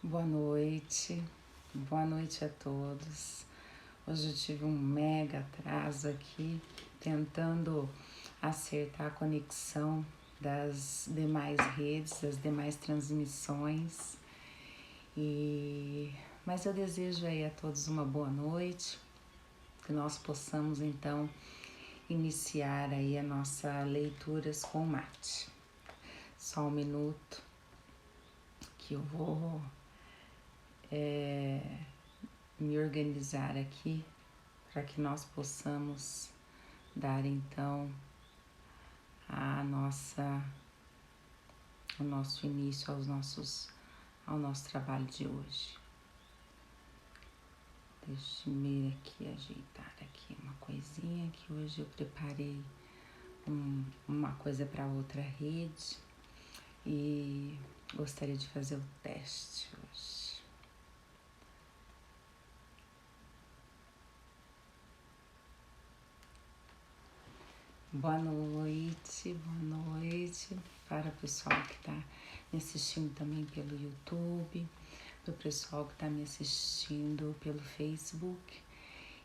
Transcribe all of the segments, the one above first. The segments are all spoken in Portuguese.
Boa noite a todos. Hoje eu tive um mega atraso aqui, tentando acertar a conexão das demais redes, das demais transmissões. Mas eu desejo aí a todos uma boa noite, que nós possamos então iniciar aí a nossa leituras com mate. Só um minuto que eu vou me organizar aqui para que nós possamos dar então o nosso início ao nosso trabalho de hoje. Deixe-me aqui ajeitar aqui uma coisinha que hoje eu preparei uma coisa para outra rede e gostaria de fazer o teste hoje. Boa noite para o pessoal que está me assistindo também pelo YouTube, para o pessoal que está me assistindo pelo Facebook.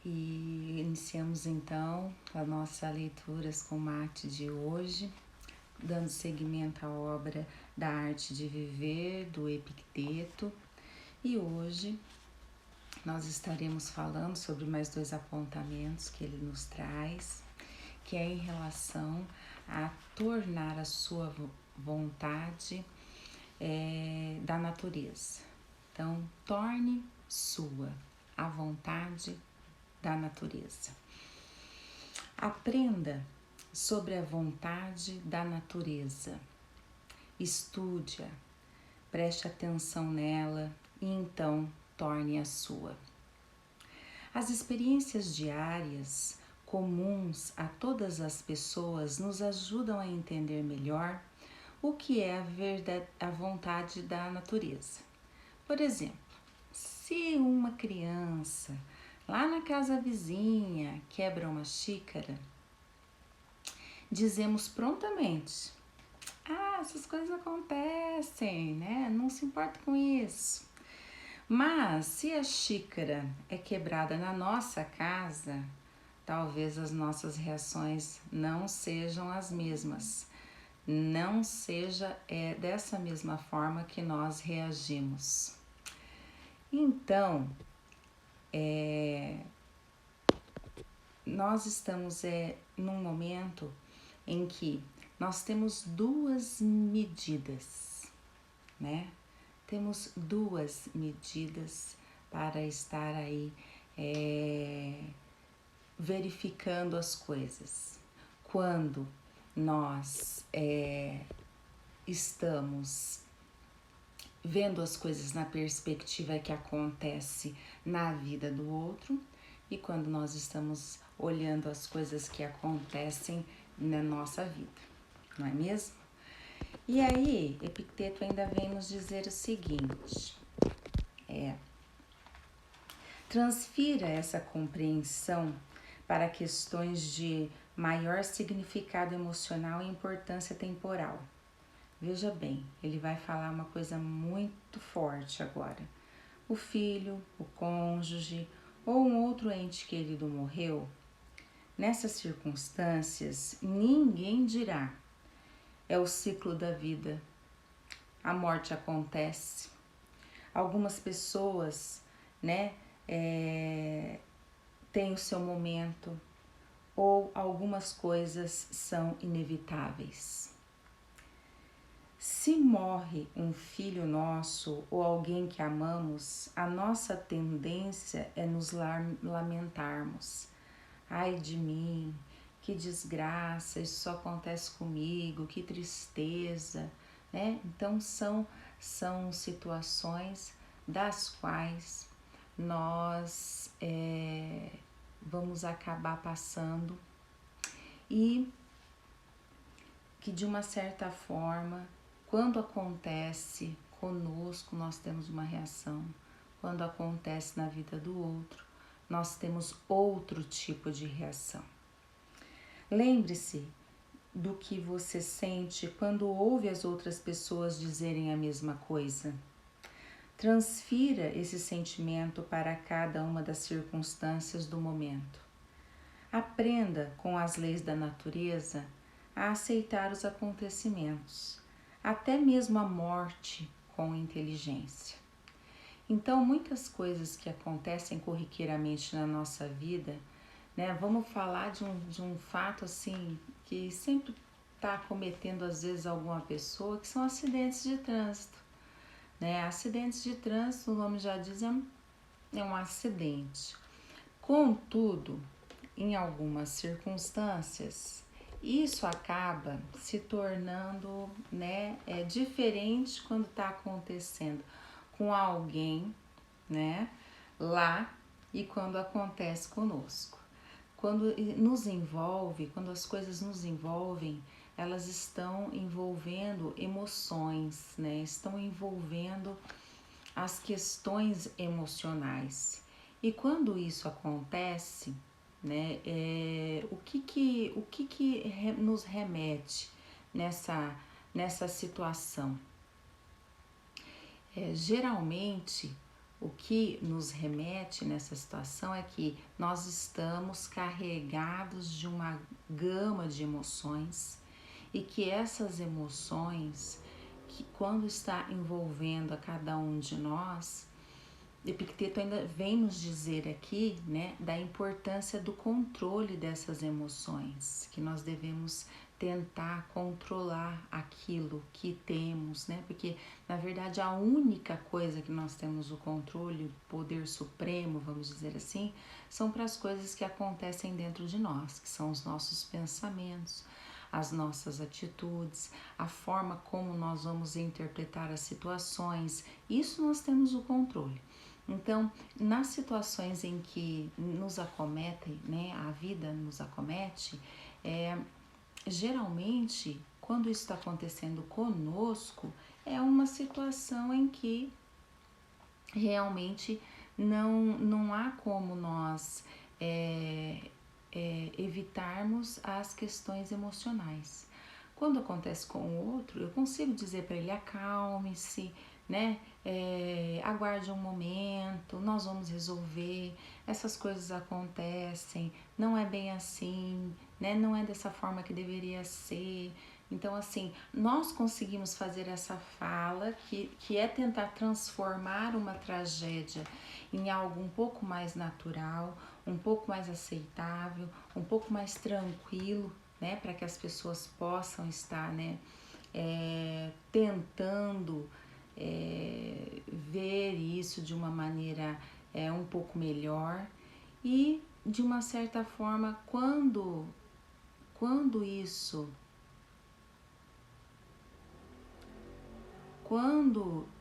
E iniciamos então a nossa Leituras com Mate de hoje, dando seguimento à obra da Arte de Viver, do Epicteto. E hoje nós estaremos falando sobre mais 2 apontamentos que ele nos traz, que é em relação a tornar a sua vontade da natureza. Então, torne sua a vontade da natureza. Aprenda sobre a vontade da natureza. Estude-a, preste atenção nela e então torne a sua. As experiências diárias comuns a todas as pessoas nos ajudam a entender melhor o que é a vontade da natureza. Por exemplo, se uma criança lá na casa vizinha quebra uma xícara, dizemos prontamente: essas coisas acontecem, né? Não se importa com isso. Mas se a xícara é quebrada na nossa casa, talvez as nossas reações não sejam as mesmas. Não seja dessa mesma forma que nós reagimos. Então, nós estamos num momento em que nós temos 2 medidas, né? Temos 2 medidas para estar aí verificando as coisas. Quando nós estamos vendo as coisas na perspectiva que acontece na vida do outro e quando nós estamos olhando as coisas que acontecem na nossa vida, não é mesmo? E aí, Epicteto ainda vem nos dizer o seguinte: transfira essa compreensão para questões de maior significado emocional e importância temporal. Veja bem, ele vai falar uma coisa muito forte agora. O filho, o cônjuge ou um outro ente querido morreu. Nessas circunstâncias, ninguém dirá: é o ciclo da vida. A morte acontece. Algumas pessoas, têm o seu momento, ou algumas coisas são inevitáveis. Se morre um filho nosso ou alguém que amamos, a nossa tendência é nos lamentarmos. Ai de mim, que desgraça, isso só acontece comigo, que tristeza, né? Então são situações das quais nós vamos acabar passando e que de uma certa forma, quando acontece conosco, nós temos uma reação. Quando acontece na vida do outro, nós temos outro tipo de reação. Lembre-se do que você sente quando ouve as outras pessoas dizerem a mesma coisa. Transfira esse sentimento para cada uma das circunstâncias do momento. Aprenda com as leis da natureza a aceitar os acontecimentos, até mesmo a morte, com inteligência. Então, muitas coisas que acontecem corriqueiramente na nossa vida, né? Vamos falar de um fato assim que sempre está acometendo às vezes alguma pessoa, que são acidentes de trânsito, né? Acidentes de trânsito, o nome já diz, é um acidente. Contudo, em algumas circunstâncias, isso acaba se tornando, né, diferente quando está acontecendo com alguém, né, lá e quando acontece conosco. Quando nos envolve, quando as coisas nos envolvem, elas estão envolvendo emoções, né, estão envolvendo as questões emocionais. E quando isso acontece, né, o que nos remete nessa situação? Geralmente, o que nos remete nessa situação é que nós estamos carregados de uma gama de emoções e que essas emoções, que quando está envolvendo a cada um de nós, Epicteto ainda vem nos dizer aqui, né, da importância do controle dessas emoções, que nós devemos tentar controlar aquilo que temos, né? Porque na verdade a única coisa que nós temos o controle, o poder supremo, vamos dizer assim, são para as coisas que acontecem dentro de nós, que são os nossos pensamentos, as nossas atitudes, a forma como nós vamos interpretar as situações. Isso nós temos o controle. Então, nas situações em que nos acometem, né, a vida nos acomete, geralmente, quando isso está acontecendo conosco, é uma situação em que realmente não há como nós evitarmos as questões emocionais. Quando acontece com o outro, eu consigo dizer para ele: acalme-se, né? Aguarde um momento, nós vamos resolver, essas coisas acontecem, não é bem assim, né? Não é dessa forma que deveria ser. Então, assim, nós conseguimos fazer essa fala que é tentar transformar uma tragédia em algo um pouco mais natural, um pouco mais aceitável, um pouco mais tranquilo, né? Para que as pessoas possam estar, né? Tentando ver isso de uma maneira um pouco melhor e de uma certa forma quando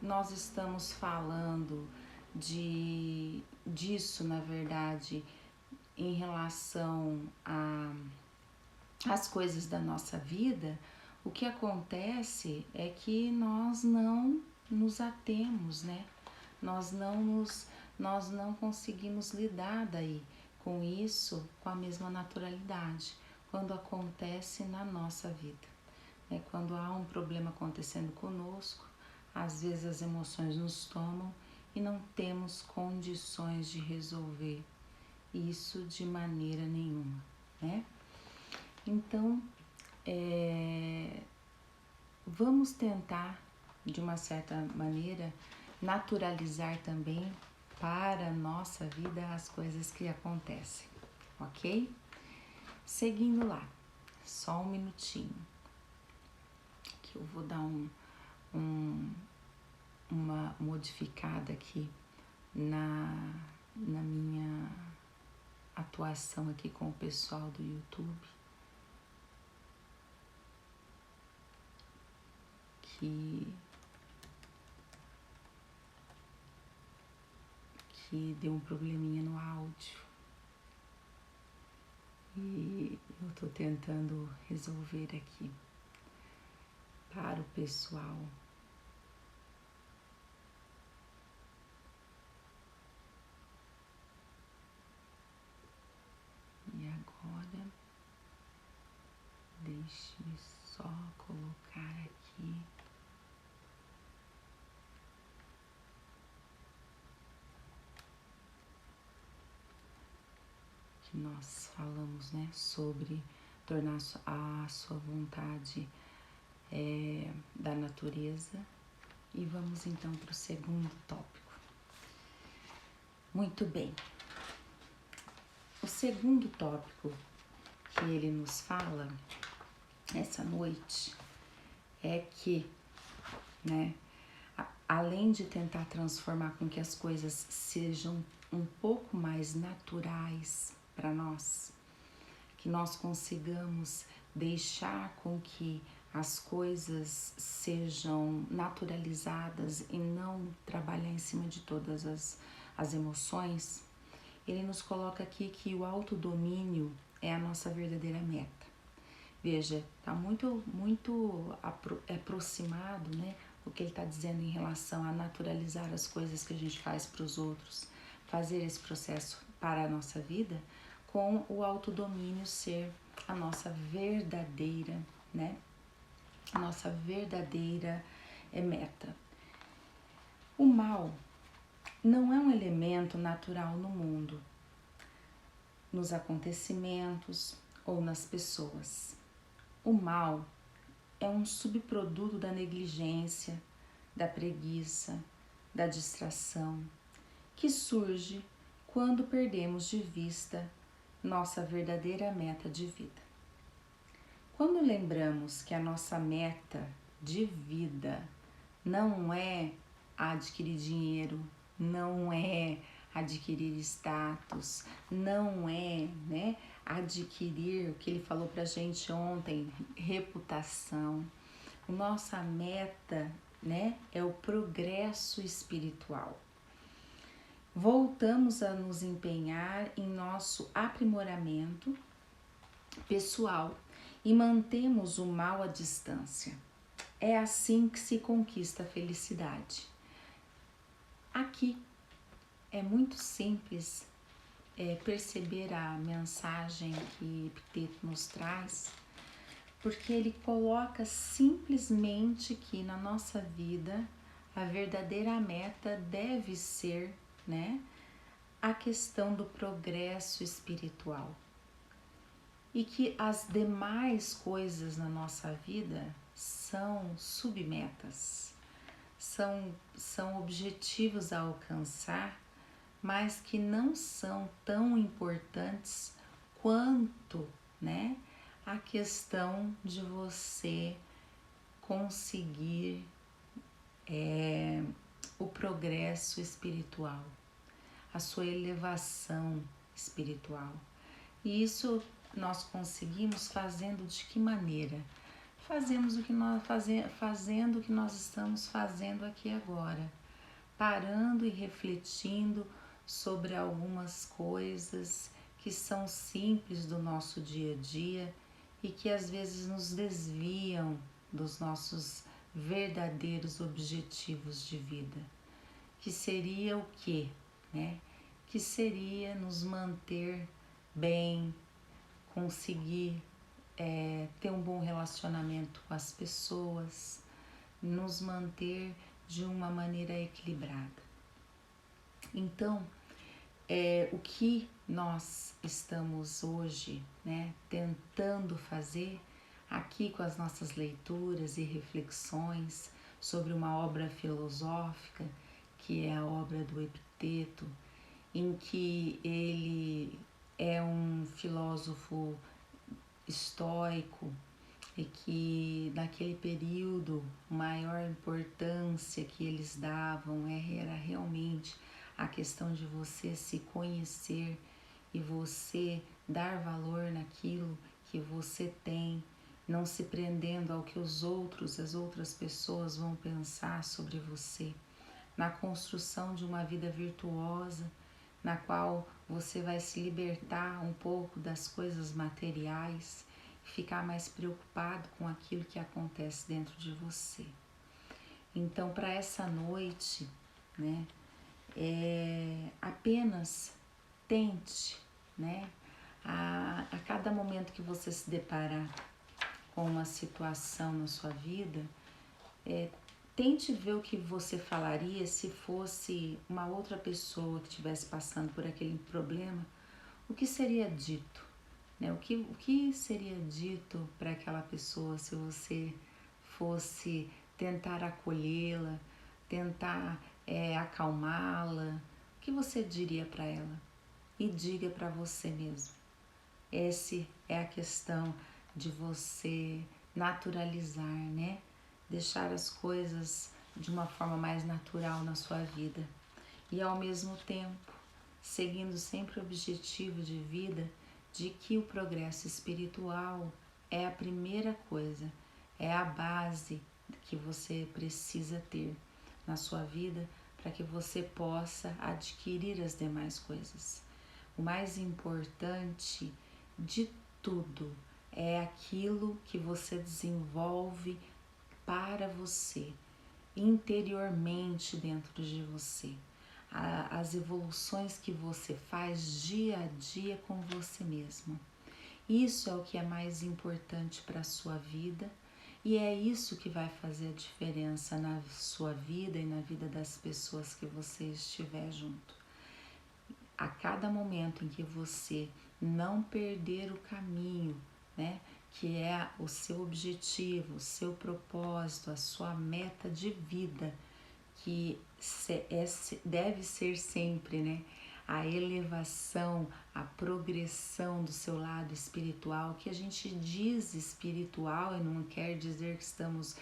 nós estamos falando disso, na verdade, em relação às coisas da nossa vida, o que acontece é que nós não nos atemos, né? Nós não conseguimos lidar daí com isso com a mesma naturalidade quando acontece na nossa vida. Quando há um problema acontecendo conosco, às vezes as emoções nos tomam e não temos condições de resolver isso de maneira nenhuma, né? Então, vamos tentar, de uma certa maneira, naturalizar também para a nossa vida as coisas que acontecem, ok? Seguindo lá, só um minutinho, que eu vou dar uma modificada aqui na minha atuação aqui com o pessoal do YouTube, que deu um probleminha no áudio e eu tô tentando resolver aqui para o pessoal. E agora, deixe-me só colocar aqui que nós falamos, né, sobre tornar a sua vontade da natureza. E vamos então para o segundo tópico. Muito bem. O segundo tópico que ele nos fala essa noite é que, né, além de tentar transformar com que as coisas sejam um pouco mais naturais para nós, que nós consigamos deixar com que as coisas sejam naturalizadas e não trabalhar em cima de todas as emoções, ele nos coloca aqui que o autodomínio é a nossa verdadeira meta. Veja, está muito aproximado, né, o que ele está dizendo em relação a naturalizar as coisas que a gente faz para os outros, fazer esse processo para a nossa vida, com o autodomínio ser a nossa verdadeira, né, a nossa verdadeira meta. O mal não é um elemento natural no mundo, nos acontecimentos ou nas pessoas. O mal é um subproduto da negligência, da preguiça, da distração, que surge quando perdemos de vista nossa verdadeira meta de vida. Quando lembramos que a nossa meta de vida não é adquirir dinheiro, não é adquirir status, não é, né, adquirir o que ele falou pra gente ontem, reputação. Nossa meta, né, é o progresso espiritual. Voltamos a nos empenhar em nosso aprimoramento pessoal e mantemos o mal à distância. É assim que se conquista a felicidade. Aqui é muito simples perceber a mensagem que Epicteto nos traz, porque ele coloca simplesmente que na nossa vida a verdadeira meta deve ser, né, a questão do progresso espiritual. E que as demais coisas na nossa vida são submetas, são objetivos a alcançar, mas que não são tão importantes quanto, né, a questão de você conseguir o progresso espiritual, a sua elevação espiritual. E isso nós conseguimos fazendo de que maneira? Fazendo o que nós estamos fazendo aqui agora, parando e refletindo sobre algumas coisas que são simples do nosso dia a dia e que às vezes nos desviam dos nossos verdadeiros objetivos de vida. Que seria o quê? Né? Que seria nos manter bem, conseguir ter um bom relacionamento com as pessoas, nos manter de uma maneira equilibrada. Então, o que nós estamos hoje, né, tentando fazer aqui com as nossas leituras e reflexões sobre uma obra filosófica, que é a obra do Epicteto, em que ele é um filósofo estoico e que naquele período maior importância que eles davam era realmente a questão de você se conhecer e você dar valor naquilo que você tem, não se prendendo ao que as outras pessoas vão pensar sobre você, na construção de uma vida virtuosa, na qual você vai se libertar um pouco das coisas materiais, ficar mais preocupado com aquilo que acontece dentro de você. Então, para essa noite, né, apenas tente, né, a cada momento que você se deparar com uma situação na sua vida, tente ver o que você falaria se fosse uma outra pessoa que estivesse passando por aquele problema, o que seria dito, né? O que seria dito para aquela pessoa se você fosse tentar acolhê-la, tentar acalmá-la? O que você diria para ela? E diga para você mesmo. Essa é a questão de você naturalizar, né? Deixar as coisas de uma forma mais natural na sua vida. E ao mesmo tempo, seguindo sempre o objetivo de vida de que o progresso espiritual é a primeira coisa, é a base que você precisa ter na sua vida para que você possa adquirir as demais coisas. O mais importante de tudo é aquilo que você desenvolve para você, interiormente dentro de você. As evoluções que você faz dia a dia com você mesmo. Isso é o que é mais importante para a sua vida e é isso que vai fazer a diferença na sua vida e na vida das pessoas que você estiver junto. A cada momento em que você não perder o caminho, né, que é o seu objetivo, o seu propósito, a sua meta de vida, que deve ser sempre, né, a elevação, a progressão do seu lado espiritual, que a gente diz espiritual e não quer dizer que estamos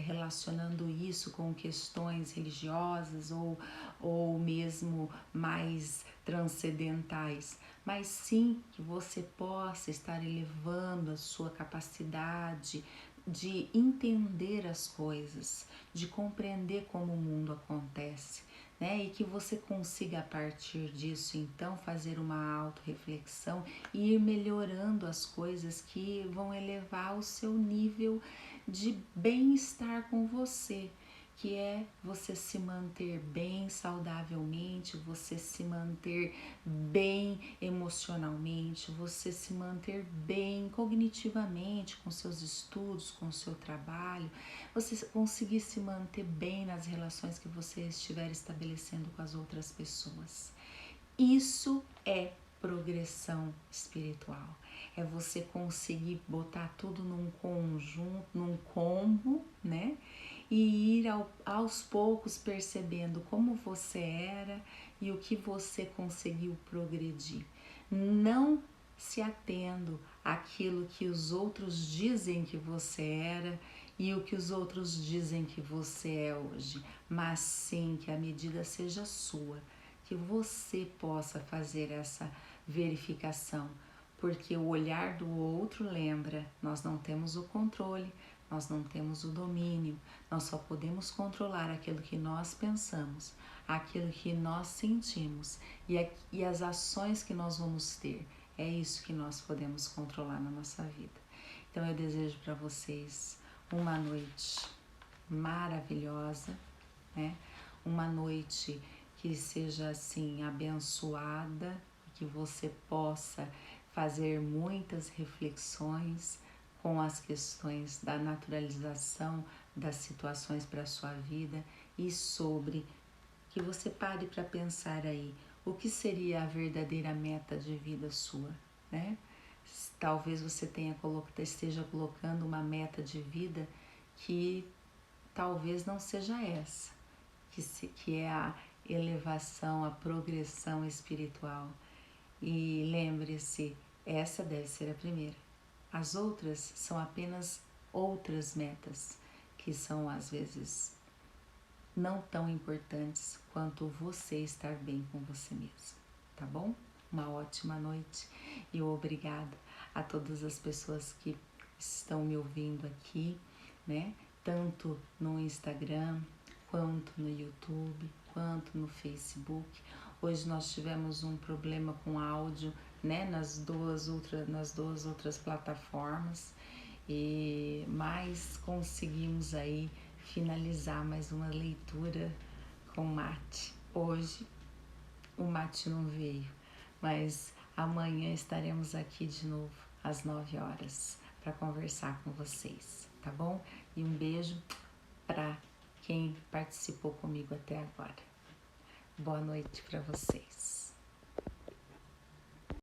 relacionando isso com questões religiosas ou mesmo mais transcendentais, mas sim que você possa estar elevando a sua capacidade de entender as coisas, de compreender como o mundo acontece, né? E que você consiga a partir disso então fazer uma autorreflexão e ir melhorando as coisas que vão elevar o seu nível de bem-estar com você, que é você se manter bem saudavelmente, você se manter bem emocionalmente, você se manter bem cognitivamente com seus estudos, com o seu trabalho, você conseguir se manter bem nas relações que você estiver estabelecendo com as outras pessoas. Isso é progressão espiritual. É você conseguir botar tudo num conjunto, num combo, né? E ir aos poucos percebendo como você era e o que você conseguiu progredir. Não se atendo àquilo que os outros dizem que você era e o que os outros dizem que você é hoje, mas sim que a medida seja sua, que você possa fazer essa verificação, porque o olhar do outro, lembra, nós não temos o controle, nós não temos o domínio, nós só podemos controlar aquilo que nós pensamos, aquilo que nós sentimos e as ações que nós vamos ter. É isso que nós podemos controlar na nossa vida. Então eu desejo para vocês uma noite maravilhosa, né? Uma noite que seja assim abençoada, que você possa fazer muitas reflexões com as questões da naturalização das situações para a sua vida e sobre que você pare para pensar aí o que seria a verdadeira meta de vida sua, né? Talvez você esteja colocando uma meta de vida que talvez não seja essa, que é a elevação, a progressão espiritual. E lembre-se, essa deve ser a primeira. As outras são apenas outras metas, que são às vezes não tão importantes quanto você estar bem com você mesmo, tá bom? Uma ótima noite e obrigada a todas as pessoas que estão me ouvindo aqui, né? Tanto no Instagram, quanto no YouTube, quanto no Facebook. Hoje nós tivemos um problema com áudio, né? Nas duas outras plataformas, mas conseguimos aí finalizar mais uma leitura com mate. Hoje o mate não veio, mas amanhã estaremos aqui de novo às 9 horas para conversar com vocês, tá bom? E um beijo para quem participou comigo até agora. Boa noite para vocês.